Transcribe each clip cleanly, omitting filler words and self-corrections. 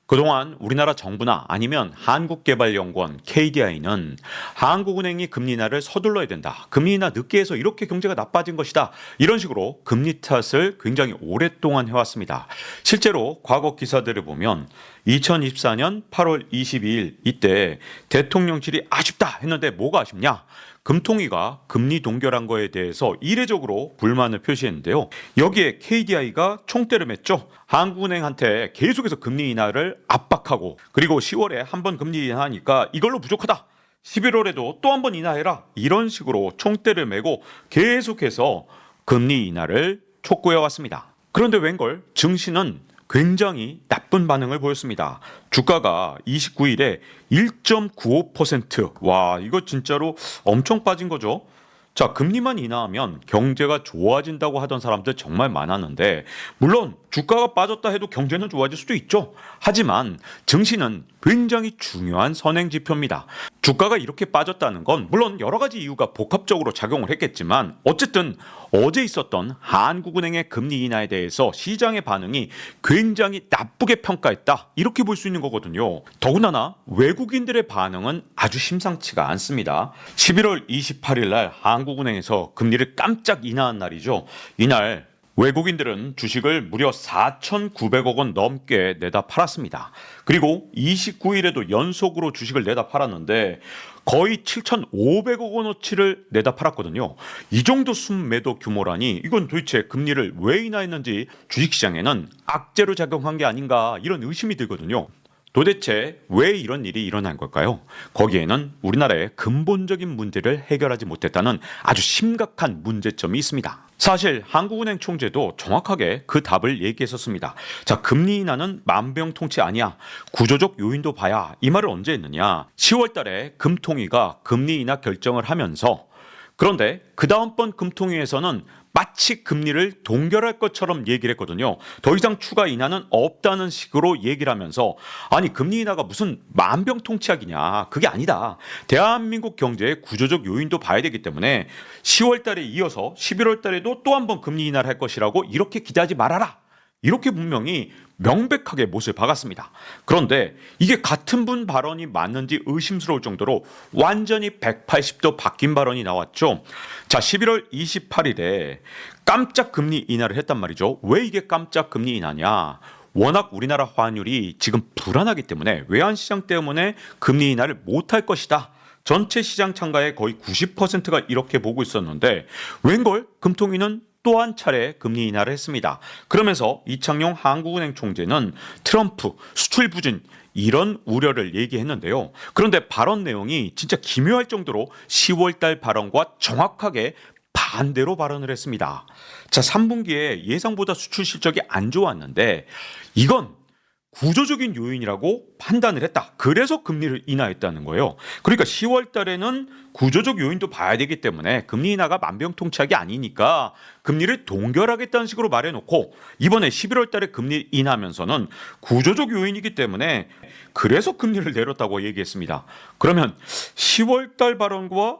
그동안 우리나라 정부나 아니면 한국개발연구원 KDI는 한국은행이 금리 인하를 서둘러야 된다. 금리 인하 늦게 해서 이렇게 경제가 나빠진 것이다. 이런 식으로 금리 탓을 굉장히 오랫동안 해왔습니다. 실제로 과거 기사들을 보면 2024년 8월 22일 이때 대통령실이 아쉽다 했는데 뭐가 아쉽냐? 금통위가 금리 동결한 거에 대해서 이례적으로 불만을 표시했는데요. 여기에 KDI가 총대를 맸죠. 한국은행한테 계속해서 금리 인하를 압박하고 그리고 10월에 한 번 금리 인하하니까 이걸로 부족하다. 11월에도 또 한 번 인하해라. 이런 식으로 총대를 메고 계속해서 금리 인하를 촉구해 왔습니다. 그런데 웬걸 증시는 굉장히 나쁜 반응을 보였습니다. 주가가 29일에 1.95%. 와, 이거 진짜로 엄청 빠진 거죠. 자, 금리만 인하하면 경제가 좋아진다고 하던 사람들 정말 많았는데, 물론 주가가 빠졌다 해도 경제는 좋아질 수도 있죠. 하지만 증시는 굉장히 중요한 선행 지표입니다. 주가가 이렇게 빠졌다는 건 물론 여러 가지 이유가 복합적으로 작용을 했겠지만 어쨌든 어제 있었던 한국은행의 금리 인하에 대해서 시장의 반응이 굉장히 나쁘게 평가했다. 이렇게 볼 수 있는 거거든요. 더군다나 외국인들의 반응은 아주 심상치가 않습니다. 11월 28일 날 한국은행에서 금리를 깜짝 인하한 날이죠. 이날 외국인들은 주식을 무려 4,900억 원 넘게 내다 팔았습니다. 그리고 29일에도 연속으로 주식을 내다 팔았는데 거의 7,500억 원어치를 내다 팔았거든요. 이 정도 순매도 규모라니 이건 도대체 금리를 왜 인하했는지 주식시장에는 악재로 작용한 게 아닌가 이런 의심이 들거든요. 도대체 왜 이런 일이 일어난 걸까요? 거기에는 우리나라의 근본적인 문제를 해결하지 못했다는 아주 심각한 문제점이 있습니다. 사실 한국은행 총재도 정확하게 그 답을 얘기했었습니다. 자, 금리 인하는 만병통치 아니야. 구조적 요인도 봐야. 이 말을 언제 했느냐? 10월 달에 금통위가 금리 인하 결정을 하면서 그런데 그 다음번 금통위에서는 마치 금리를 동결할 것처럼 얘기를 했거든요. 더 이상 추가 인하는 없다는 식으로 얘기를 하면서 아니 금리 인하가 무슨 만병통치약이냐. 그게 아니다. 대한민국 경제의 구조적 요인도 봐야 되기 때문에 10월 달에 이어서 11월 달에도 또 한 번 금리 인하를 할 것이라고 이렇게 기대하지 말아라. 이렇게 분명히 명백하게 못을 박았습니다. 그런데 이게 같은 분 발언이 맞는지 의심스러울 정도로 완전히 180도 바뀐 발언이 나왔죠. 자, 11월 28일에 깜짝 금리 인하를 했단 말이죠. 왜 이게 깜짝 금리 인하냐? 워낙 우리나라 환율이 지금 불안하기 때문에 외환시장 때문에 금리 인하를 못할 것이다. 전체 시장 참가의 거의 90%가 이렇게 보고 있었는데 웬걸 금통위는 또 한 차례 금리 인하를 했습니다. 그러면서 이창용 한국은행 총재는 트럼프 수출 부진 이런 우려를 얘기했는데요. 그런데 발언 내용이 진짜 기묘할 정도로 10월 달 발언과 정확하게 반대로 발언을 했습니다. 자, 3분기에 예상보다 수출 실적이 안 좋았는데 이건 구조적인 요인이라고 판단을 했다. 그래서 금리를 인하했다는 거예요. 그러니까 10월 달에는 구조적 요인도 봐야 되기 때문에 금리 인하가 만병통치약이 아니니까 금리를 동결하겠다는 식으로 말해놓고 이번에 11월 달에 금리 인하하면서는 구조적 요인이기 때문에 그래서 금리를 내렸다고 얘기했습니다. 그러면 10월 달 발언과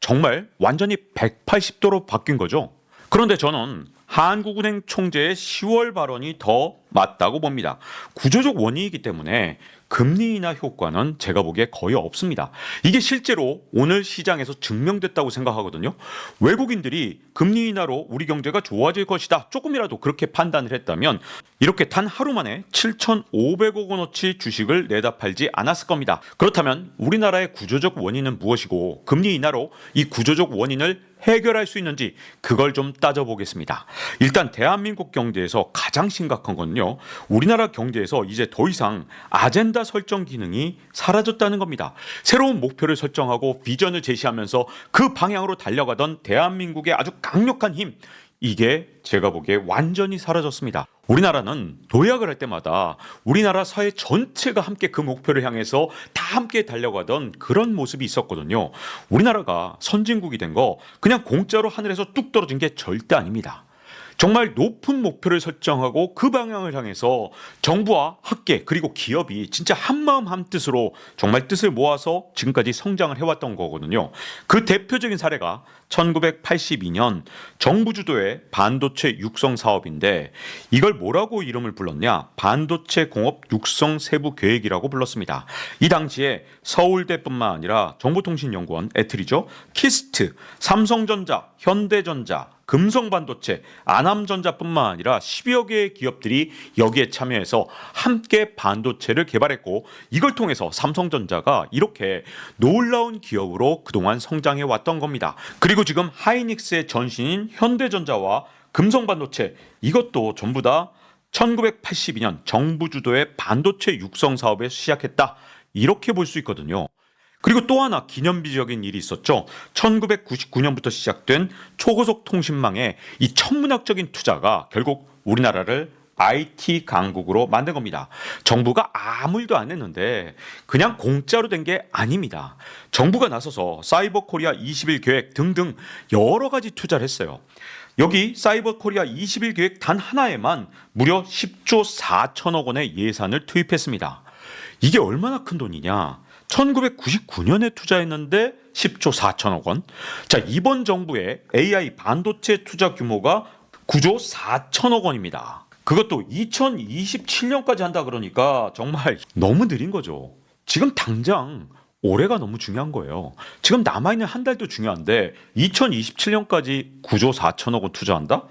정말 완전히 180도로 바뀐 거죠. 그런데 저는 한국은행 총재의 10월 발언이 더 맞다고 봅니다. 구조적 원인이기 때문에 금리 인하 효과는 제가 보기에 거의 없습니다. 이게 실제로 오늘 시장에서 증명됐다고 생각하거든요. 외국인들이 금리 인하로 우리 경제가 좋아질 것이다. 조금이라도 그렇게 판단을 했다면 이렇게 단 하루 만에 7,500억 원어치 주식을 내다 팔지 않았을 겁니다. 그렇다면 우리나라의 구조적 원인은 무엇이고 금리 인하로 이 구조적 원인을 해결할 수 있는지 그걸 좀 따져보겠습니다. 일단 대한민국 경제에서 가장 심각한 건요. 우리나라 경제에서 이제 더 이상 아젠다 설정 기능이 사라졌다는 겁니다. 새로운 목표를 설정하고 비전을 제시하면서 그 방향으로 달려가던 대한민국의 아주 강력한 힘 이게 제가 보기에 완전히 사라졌습니다. 우리나라는 도약을 할 때마다 우리나라 사회 전체가 함께 그 목표를 향해서 다 함께 달려가던 그런 모습이 있었거든요. 우리나라가 선진국이 된 거 그냥 공짜로 하늘에서 뚝 떨어진 게 절대 아닙니다. 정말 높은 목표를 설정하고 그 방향을 향해서 정부와 학계 그리고 기업이 진짜 한마음 한뜻으로 정말 뜻을 모아서 지금까지 성장을 해왔던 거거든요. 그 대표적인 사례가 1982년 정부 주도의 반도체 육성 사업인데 이걸 뭐라고 이름을 불렀냐? 반도체 공업 육성 세부 계획이라고 불렀습니다. 이 당시에 서울대뿐만 아니라 정보통신연구원 애틀이죠. 키스트, 삼성전자, 현대전자, 금성반도체, 아남전자뿐만 아니라 10여 개의 기업들이 여기에 참여해서 함께 반도체를 개발했고 이걸 통해서 삼성전자가 이렇게 놀라운 기업으로 그동안 성장해 왔던 겁니다. 그리고 지금 하이닉스의 전신인 현대전자와 금성반도체 이것도 전부 다 1982년 정부 주도의 반도체 육성 사업에 시작했다. 이렇게 볼 수 있거든요. 그리고 또 하나 기념비적인 일이 있었죠. 1999년부터 시작된 초고속 통신망의 이 천문학적인 투자가 결국 우리나라를 IT 강국으로 만든 겁니다. 정부가 아무 일도 안 했는데 그냥 공짜로 된 게 아닙니다. 정부가 나서서 사이버 코리아 20일 계획 등등 여러 가지 투자를 했어요. 여기 사이버 코리아 20일 계획 단 하나에만 무려 10조 4천억 원의 예산을 투입했습니다. 이게 얼마나 큰 돈이냐? 1999년에 투자했는데 10조 4천억 원. 자, 이번 정부의 AI 반도체 투자 규모가 9조 4천억 원입니다. 그것도 2027년까지 한다 그러니까 정말 너무 느린 거죠. 지금 당장 올해가 너무 중요한 거예요. 지금 남아있는 한 달도 중요한데 2027년까지 9조 4천억 원 투자한다?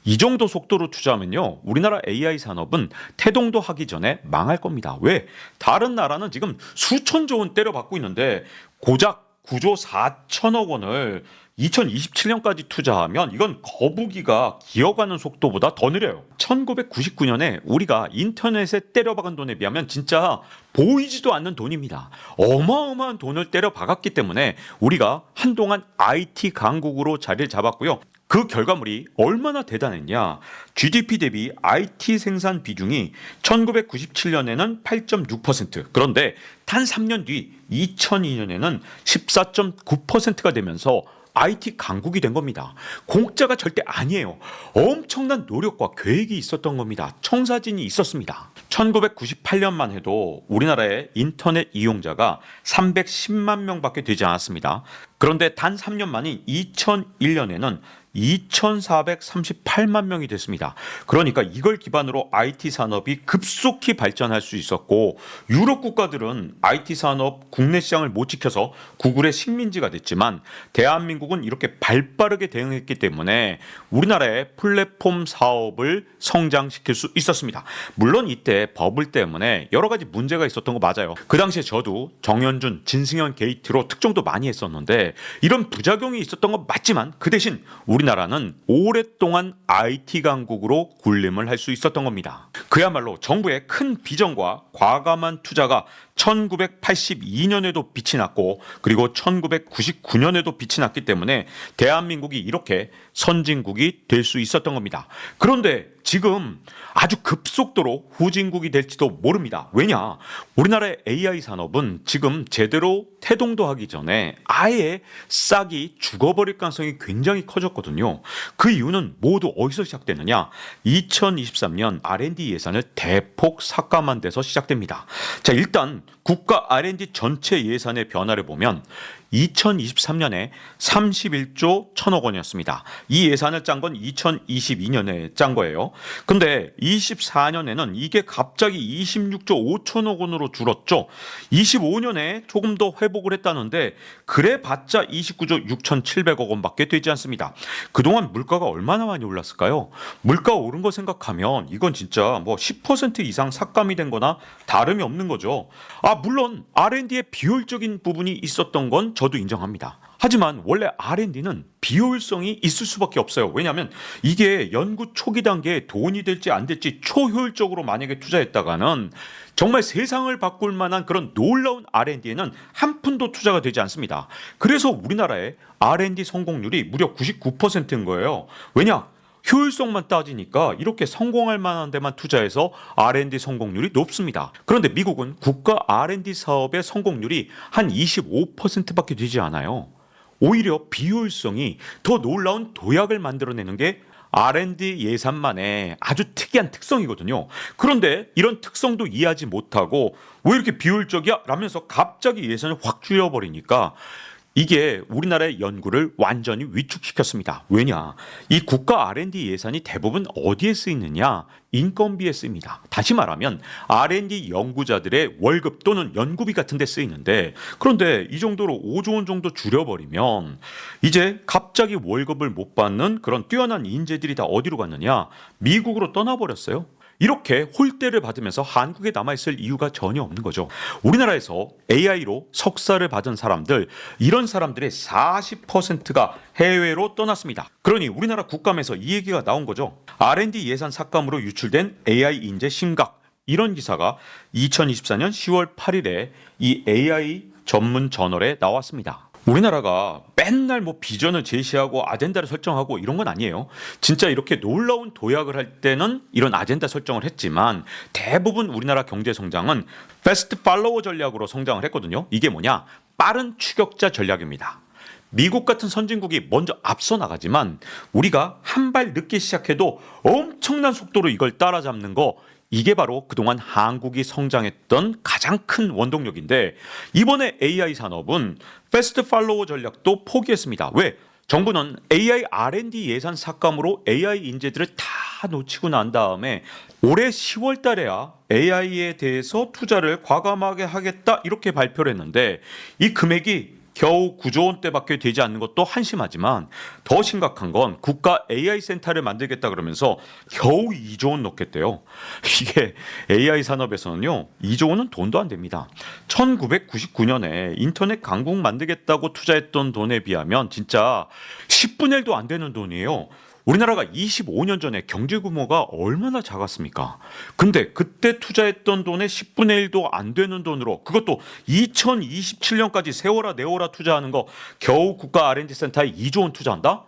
이 정도 속도로 투자하면요, 우리나라 AI 산업은 태동도 하기 전에 망할 겁니다. 왜? 다른 나라는 지금 수천조 원 때려받고 있는데 고작 9조 4천억 원을 2027년까지 투자하면 이건 거북이가 기어가는 속도보다 더 느려요. 1999년에 우리가 인터넷에 때려박은 돈에 비하면 진짜 보이지도 않는 돈입니다. 어마어마한 돈을 때려박았기 때문에 우리가 한동안 IT 강국으로 자리를 잡았고요. 그 결과물이 얼마나 대단했냐? GDP 대비 IT 생산 비중이 1997년에는 8.6%, 그런데 단 3년 뒤 2002년에는 14.9%가 되면서 IT 강국이 된 겁니다. 공짜가 절대 아니에요. 엄청난 노력과 계획이 있었던 겁니다. 청사진이 있었습니다. 1998년만 해도 우리나라의 인터넷 이용자가 310만 명밖에 되지 않았습니다. 그런데 단 3년 만인 2001년에는 2,438만 명이 됐습니다. 그러니까 이걸 기반으로 IT 산업이 급속히 발전할 수 있었고 유럽 국가들은 IT 산업 국내 시장을 못 지켜서 구글의 식민지가 됐지만 대한민국은 이렇게 발빠르게 대응했기 때문에 우리나라의 플랫폼 사업을 성장시킬 수 있었습니다. 물론 이때 버블 때문에 여러 가지 문제가 있었던 거 맞아요. 그 당시에 저도 정현준, 진승현 게이트로 특종도 많이 했었는데 이런 부작용이 있었던 건 맞지만 그 대신 우리나라는 오랫동안 IT 강국으로 군림을 할 수 있었던 겁니다. 그야말로 정부의 큰 비전과 과감한 투자가 1982년에도 빛이 났고 그리고 1999년에도 빛이 났기 때문에 대한민국이 이렇게 선진국이 될 수 있었던 겁니다. 그런데 지금 아주 급속도로 후진국이 될지도 모릅니다. 왜냐? 우리나라의 AI 산업은 지금 제대로 태동도 하기 전에 아예 싹이 죽어버릴 가능성이 굉장히 커졌거든요. 그 이유는 모두 어디서 시작되느냐? 2023년 R&D 예산을 대폭 삭감한 데서 시작됩니다. 자, 일단 국가 R&D 전체 예산의 변화를 보면 2023년에 31조 1천억 원이었습니다. 이 예산을 짠 건 2022년에 짠 거예요. 근데 24년에는 이게 갑자기 26조 5천억 원으로 줄었죠. 25년에 조금 더 회복을 했다는데 그래봤자 29조 6,700억 원밖에 되지 않습니다. 그동안 물가가 얼마나 많이 올랐을까요? 물가 오른 거 생각하면 이건 진짜 뭐 10% 이상 삭감이 된 거나 다름이 없는 거죠. 물론 R&D에 비효율적인 부분이 있었던 건 저도 인정합니다. 하지만 원래 R&D는 비효율성이 있을 수밖에 없어요. 왜냐하면 이게 연구 초기 단계에 돈이 될지 안 될지 초효율적으로 만약에 투자했다가는 정말 세상을 바꿀 만한 그런 놀라운 R&D에는 한 푼도 투자가 되지 않습니다. 그래서 우리나라의 R&D 성공률이 무려 99%인 거예요. 왜냐? 효율성만 따지니까 이렇게 성공할 만한 데만 투자해서 R&D 성공률이 높습니다. 그런데 미국은 국가 R&D 사업의 성공률이 한 25%밖에 되지 않아요. 오히려 비효율성이 더 놀라운 도약을 만들어내는 게 R&D 예산만의 아주 특이한 특성이거든요. 그런데 이런 특성도 이해하지 못하고 왜 이렇게 비효율적이야? 라면서 갑자기 예산을 확 줄여버리니까 이게 우리나라의 연구를 완전히 위축시켰습니다. 왜냐? 이 국가 R&D 예산이 대부분 어디에 쓰이느냐? 인건비에 쓰입니다. 다시 말하면 R&D 연구자들의 월급 또는 연구비 같은 데 쓰이는데, 그런데 이 정도로 5조 원 정도 줄여버리면 이제 갑자기 월급을 못 받는 그런 뛰어난 인재들이 다 어디로 갔느냐? 미국으로 떠나버렸어요. 이렇게 홀대를 받으면서 한국에 남아있을 이유가 전혀 없는 거죠. 우리나라에서 AI로 석사를 받은 사람들, 이런 사람들의 40%가 해외로 떠났습니다. 그러니 우리나라 국감에서 이 얘기가 나온 거죠. R&D 예산 삭감으로 유출된 AI 인재 심각, 이런 기사가 2024년 10월 8일에 이 AI 전문 저널에 나왔습니다. 우리나라가 맨날 뭐 비전을 제시하고 아젠다를 설정하고 이런 건 아니에요. 진짜 이렇게 놀라운 도약을 할 때는 이런 아젠다 설정을 했지만, 대부분 우리나라 경제 성장은 패스트 팔로워 전략으로 성장을 했거든요. 이게 뭐냐? 빠른 추격자 전략입니다. 미국 같은 선진국이 먼저 앞서 나가지만 우리가 한 발 늦게 시작해도 엄청난 속도로 이걸 따라잡는 거, 이게 바로 그동안 한국이 성장했던 가장 큰 원동력인데, 이번에 AI 산업은 패스트 팔로워 전략도 포기했습니다. 왜? 정부는 AI R&D 예산 삭감으로 AI 인재들을 다 놓치고 난 다음에 올해 10월 달에야 AI에 대해서 투자를 과감하게 하겠다, 이렇게 발표를 했는데, 이 금액이 겨우 9조 원대밖에 되지 않는 것도 한심하지만, 더 심각한 건 국가 AI 센터를 만들겠다 그러면서 겨우 2조 원 넣겠대요. 이게 AI 산업에서는요, 2조 원은 돈도 안 됩니다. 1999년에 인터넷 강국 만들겠다고 투자했던 돈에 비하면 진짜 10분의 1도 안 되는 돈이에요. 우리나라가 25년 전에 경제 규모가 얼마나 작았습니까? 근데 그때 투자했던 돈의 10분의 1도 안 되는 돈으로, 그것도 2027년까지 세워라 내워라 투자하는 거, 겨우 국가 R&D 센터에 2조 원 투자한다?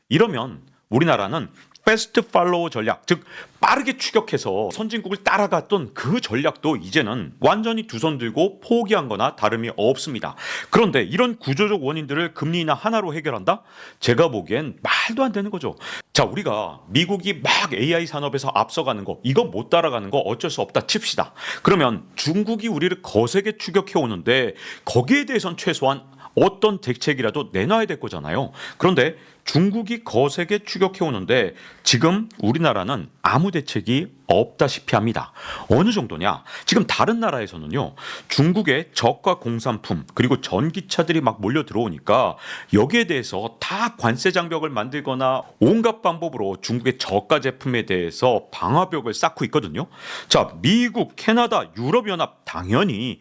이러면 우리나라는 패스트 팔로워 전략, 즉 빠르게 추격해서 선진국을 따라갔던 그 전략도 이제는 완전히 두 손 들고 포기한 거나 다름이 없습니다. 그런데 이런 구조적 원인들을 금리 인하 하나로 해결한다? 제가 보기엔 말도 안 되는 거죠. 자, 우리가 미국이 막 AI 산업에서 앞서가는 거, 이거 못 따라가는 거 어쩔 수 없다 칩시다. 그러면 중국이 우리를 거세게 추격해 오는데 거기에 대해선 최소한 어떤 대책이라도 내놔야 될 거잖아요. 그런데 중국이 거세게 추격해 오는데 지금 우리나라는 아무 대책이 없다시피 합니다. 어느 정도냐? 지금 다른 나라에서는요, 중국의 저가 공산품 그리고 전기차들이 막 몰려 들어오니까 여기에 대해서 다 관세 장벽을 만들거나 온갖 방법으로 중국의 저가 제품에 대해서 방화벽을 쌓고 있거든요. 자, 미국, 캐나다, 유럽연합 당연히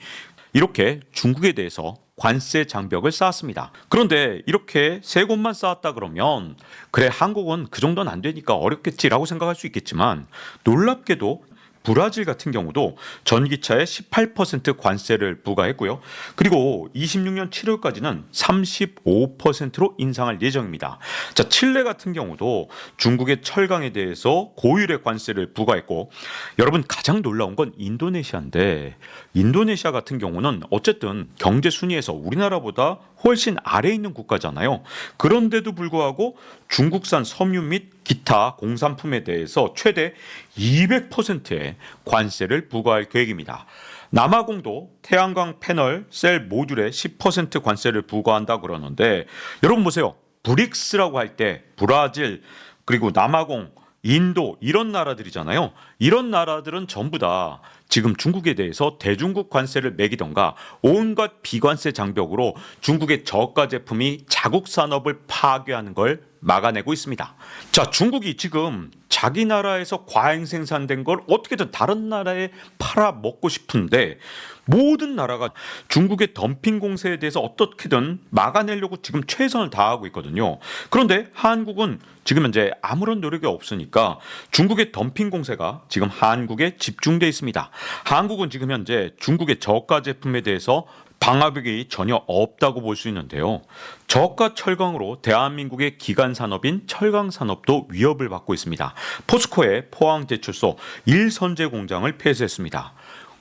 이렇게 중국에 대해서 관세 장벽을 쌓았습니다. 그런데 이렇게 세 곳만 쌓았다 그러면, 그래 한국은 그 정도는 안 되니까 어렵겠지라고 생각할 수 있겠지만, 놀랍게도 브라질 같은 경우도 전기차에 18% 관세를 부과했고요. 그리고 26년 7월까지는 35%로 인상할 예정입니다. 자, 칠레 같은 경우도 중국의 철강에 대해서 고율의 관세를 부과했고, 여러분 가장 놀라운 건 인도네시아인데, 인도네시아 같은 경우는 어쨌든 경제 순위에서 우리나라보다 훨씬 아래에 있는 국가잖아요. 그런데도 불구하고 중국산 섬유 및 기타 공산품에 대해서 최대 200%의 관세를 부과할 계획입니다. 남아공도 태양광 패널 셀 모듈에 10% 관세를 부과한다 그러는데, 여러분 보세요. 브릭스라고 할 때 브라질, 그리고 남아공, 인도, 이런 나라들이잖아요. 이런 나라들은 전부 다 지금 중국에 대해서 대중국 관세를 매기던가 온갖 비관세 장벽으로 중국의 저가 제품이 자국 산업을 파괴하는 걸 막아내고 있습니다. 자, 중국이 지금 자기 나라에서 과잉 생산된 걸 어떻게든 다른 나라에 팔아 먹고 싶은데, 모든 나라가 중국의 덤핑 공세에 대해서 어떻게든 막아내려고 지금 최선을 다하고 있거든요. 그런데 한국은 지금 현재 아무런 노력이 없으니까 중국의 덤핑 공세가 지금 한국에 집중돼 있습니다. 한국은 지금 현재 중국의 저가 제품에 대해서 방화벽이 전혀 없다고 볼 수 있는데요. 저가 철강으로 대한민국의 기간 산업인 철강 산업도 위협을 받고 있습니다. 포스코의 포항제철소 1선제 공장을 폐쇄했습니다.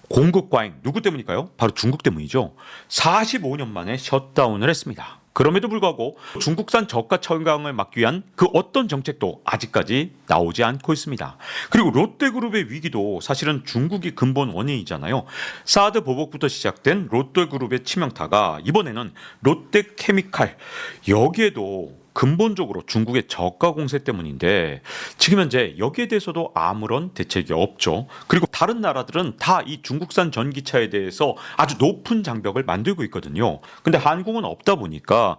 공급 과잉 누구 때문일까요? 바로 중국 때문이죠. 45년 만에 셧다운을 했습니다. 그럼에도 불구하고 중국산 저가 철강을 막기 위한 그 어떤 정책도 아직까지 나오지 않고 있습니다. 그리고 롯데그룹의 위기도 사실은 중국이 근본 원인이잖아요. 사드 보복부터 시작된 롯데그룹의 치명타가 이번에는 롯데케미칼, 여기에도 근본적으로 중국의 저가 공세 때문인데 지금 현재 여기에 대해서도 아무런 대책이 없죠. 그리고 다른 나라들은 다 이 중국산 전기차에 대해서 아주 높은 장벽을 만들고 있거든요. 근데 한국은 없다 보니까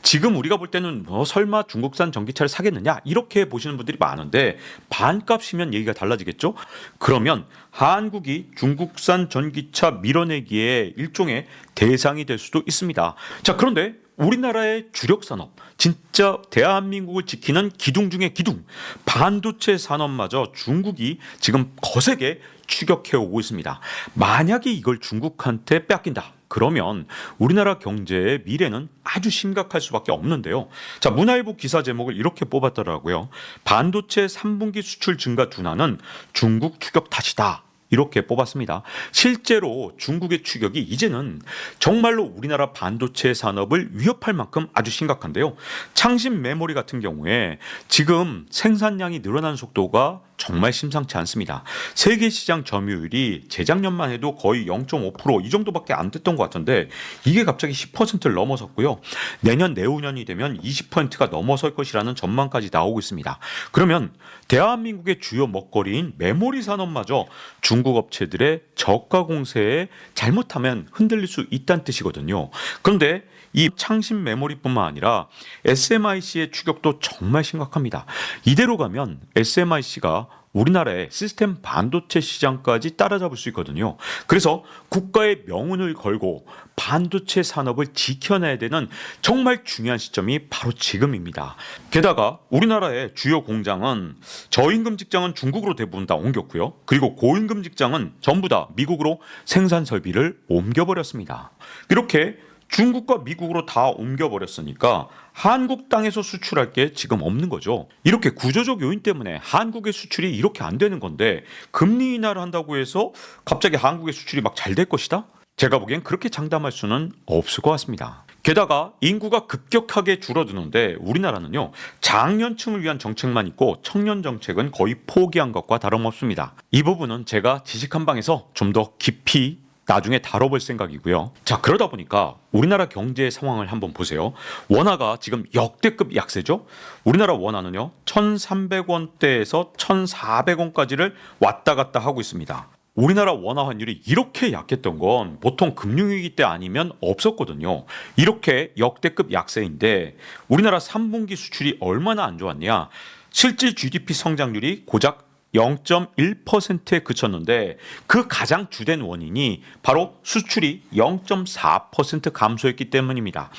지금 우리가 볼 때는 설마 중국산 전기차를 사겠느냐 이렇게 보시는 분들이 많은데 반값이면 얘기가 달라지겠죠. 그러면 한국이 중국산 전기차 밀어내기에 일종의 대상이 될 수도 있습니다. 자, 그런데 우리나라의 주력 산업, 진짜 대한민국을 지키는 기둥 중의 기둥, 반도체 산업마저 중국이 지금 거세게 추격해 오고 있습니다. 만약에 이걸 중국한테 뺏긴다. 그러면 우리나라 경제의 미래는 아주 심각할 수밖에 없는데요. 자, 문화일보 기사 제목을 이렇게 뽑았더라고요. 반도체 3분기 수출 증가 둔화는 중국 추격 탓이다. 이렇게 뽑았습니다. 실제로 중국의 추격이 이제는 정말로 우리나라 반도체 산업을 위협할 만큼 아주 심각한데요. 창신 메모리 같은 경우에 지금 생산량이 늘어나는 속도가 정말 심상치 않습니다. 세계 시장 점유율이 재작년만 해도 거의 0.5%이 정도밖에 안 됐던 것 같은데 이게 갑자기 10%를 넘어섰고요. 내년 내후년이 되면 20%가 넘어설 것이라는 전망까지 나오고 있습니다. 그러면 대한민국의 주요 먹거리인 메모리 산업마저 중국 업체들의 저가 공세에 잘못하면 흔들릴 수 있다는 뜻이거든요. 그런데 이 창신 메모리뿐만 아니라 SMIC의 추격도 정말 심각합니다. 이대로 가면 SMIC가 우리나라의 시스템 반도체 시장까지 따라잡을 수 있거든요. 그래서 국가의 명운을 걸고 반도체 산업을 지켜내야 되는 정말 중요한 시점이 바로 지금입니다. 게다가 우리나라의 주요 공장은 저임금 직장은 중국으로 대부분 다 옮겼고요. 그리고 고임금 직장은 전부 다 미국으로 생산 설비를 옮겨버렸습니다. 이렇게 중국과 미국으로 다 옮겨버렸으니까 한국 땅에서 수출할 게 지금 없는 거죠. 이렇게 구조적 요인 때문에 한국의 수출이 이렇게 안 되는 건데 금리 인하를 한다고 해서 갑자기 한국의 수출이 막 잘 될 것이다? 제가 보기엔 그렇게 장담할 수는 없을 것 같습니다. 게다가 인구가 급격하게 줄어드는데 우리나라는요, 장년층을 위한 정책만 있고 청년 정책은 거의 포기한 것과 다름없습니다. 이 부분은 제가 지식 한방에서 좀 더 깊이 나중에 다뤄볼 생각이고요. 자, 그러다 보니까 우리나라 경제 상황을 한번 보세요. 원화가 지금 역대급 약세죠. 우리나라 원화는요 1,300원대에서 1,400원까지를 왔다 갔다 하고 있습니다. 우리나라 원화 환율이 이렇게 약했던 건 보통 금융위기 때 아니면 없었거든요. 이렇게 역대급 약세인데 우리나라 3분기 수출이 얼마나 안 좋았냐. 실질 GDP 성장률이 고작 0.1%에 그쳤는데 그 가장 주된 원인이 바로 수출이 0.4% 감소했기 때문입니다.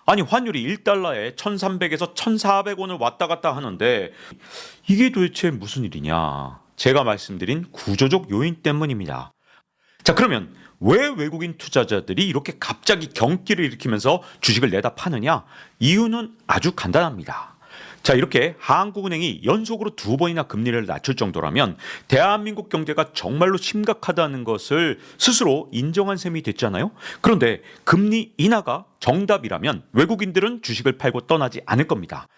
아니, 환율이 1달러에 1,300에서 1,400원을 왔다 갔다 하는데 이게 도대체 무슨 일이냐? 제가 말씀드린 구조적 요인 때문입니다. 자, 그러면 왜 외국인 투자자들이 이렇게 갑자기 경기를 일으키면서 주식을 내다 파느냐? 이유는 아주 간단합니다. 자, 이렇게 한국은행이 연속으로 2번이나 금리를 낮출 정도라면 대한민국 경제가 정말로 심각하다는 것을 스스로 인정한 셈이 됐잖아요. 그런데 금리 인하가 정답이라면 외국인들은 주식을 팔고 떠나지 않을 겁니다.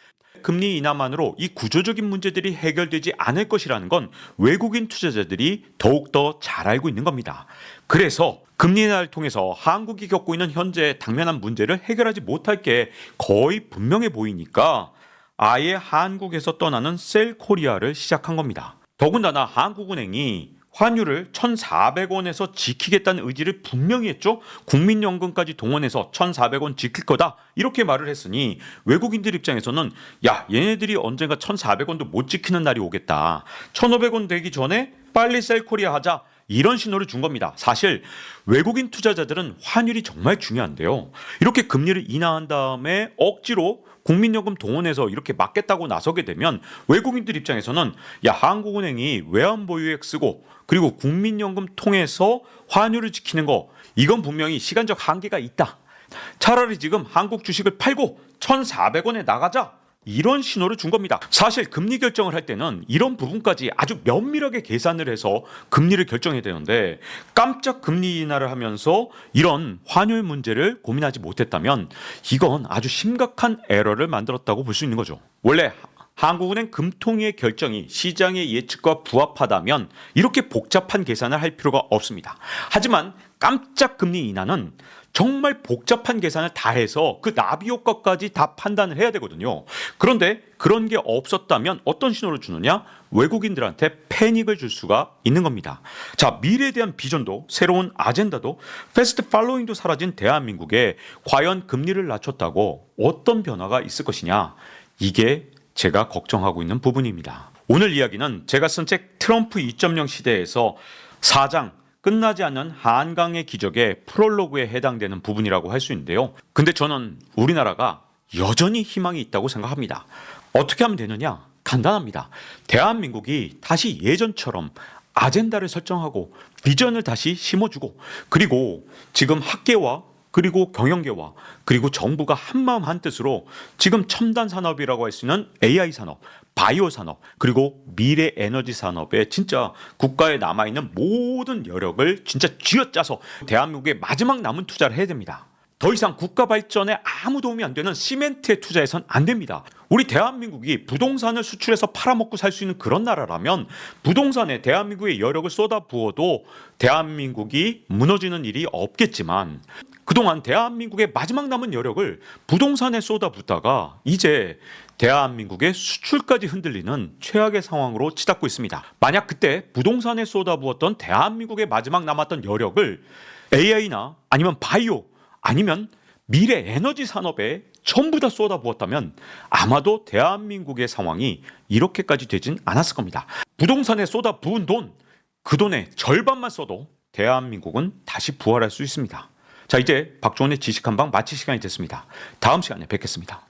금리 인하만으로 이 구조적인 문제들이 해결되지 않을 것이라는 건 외국인 투자자들이 더욱더 잘 알고 있는 겁니다. 그래서 금리 인하를 통해서 한국이 겪고 있는 현재 당면한 문제를 해결하지 못할 게 거의 분명해 보이니까 아예 한국에서 떠나는 셀코리아를 시작한 겁니다. 더군다나 한국은행이 환율을 1,400원에서 지키겠다는 의지를 분명히 했죠. 국민연금까지 동원해서 1,400원 지킬 거다 이렇게 말을 했으니 외국인들 입장에서는 야, 얘네들이 언젠가 1,400원도 못 지키는 날이 오겠다. 1,500원 되기 전에 빨리 셀코리아 하자. 이런 신호를 준 겁니다. 사실 외국인 투자자들은 환율이 정말 중요한데요. 이렇게 금리를 인하한 다음에 억지로 국민연금 동원해서 이렇게 막겠다고 나서게 되면 외국인들 입장에서는 야, 한국은행이 외환보유액 쓰고 그리고 국민연금 통해서 환율을 지키는 거 이건 분명히 시간적 한계가 있다. 차라리 지금 한국 주식을 팔고 1,400원에 나가자. 이런 신호를 준 겁니다. 사실 금리 결정을 할 때는 이런 부분까지 아주 면밀하게 계산을 해서 금리를 결정해야 되는데 깜짝 금리 인하를 하면서 이런 환율 문제를 고민하지 못했다면 이건 아주 심각한 에러를 만들었다고 볼 수 있는 거죠. 원래 한국은행 금통위의 결정이 시장의 예측과 부합하다면 이렇게 복잡한 계산을 할 필요가 없습니다. 하지만 깜짝 금리 인하는 정말 복잡한 계산을 다 해서 그 나비 효과까지 다 판단을 해야 되거든요. 그런데 그런 게 없었다면 어떤 신호를 주느냐? 외국인들한테 패닉을 줄 수가 있는 겁니다. 자, 미래에 대한 비전도 새로운 아젠다도 패스트 팔로잉도 사라진 대한민국에 과연 금리를 낮췄다고 어떤 변화가 있을 것이냐? 이게 제가 걱정하고 있는 부분입니다. 오늘 이야기는 제가 쓴 책 트럼프 2.0 시대에서 4장 끝나지 않는 한강의 기적의 프롤로그에 해당되는 부분이라고 할 수 있는데요. 근데 저는 우리나라가 여전히 희망이 있다고 생각합니다. 어떻게 하면 되느냐? 간단합니다. 대한민국이 다시 예전처럼 아젠다를 설정하고 비전을 다시 심어주고 그리고 지금 학계와 그리고 경영계와 그리고 정부가 한마음 한뜻으로 지금 첨단 산업이라고 할 수 있는 AI 산업, 바이오 산업 그리고 미래 에너지 산업에 진짜 국가에 남아있는 모든 여력을 진짜 쥐어짜서 대한민국의 마지막 남은 투자를 해야 됩니다. 더 이상 국가 발전에 아무 도움이 안 되는 시멘트에 투자해서는 안 됩니다. 우리 대한민국이 부동산을 수출해서 팔아먹고 살 수 있는 그런 나라라면 부동산에 대한민국의 여력을 쏟아부어도 대한민국이 무너지는 일이 없겠지만 그동안 대한민국의 마지막 남은 여력을 부동산에 쏟아붓다가 이제 대한민국의 수출까지 흔들리는 최악의 상황으로 치닫고 있습니다. 만약 그때 부동산에 쏟아부었던 대한민국의 마지막 남았던 여력을 AI나 아니면 바이오 아니면 미래 에너지 산업에 전부 다 쏟아부었다면 아마도 대한민국의 상황이 이렇게까지 되진 않았을 겁니다. 부동산에 쏟아부은 돈, 그 돈의 절반만 써도 대한민국은 다시 부활할 수 있습니다. 자, 이제 박주원의 지식 한방 마칠 시간이 됐습니다. 다음 시간에 뵙겠습니다.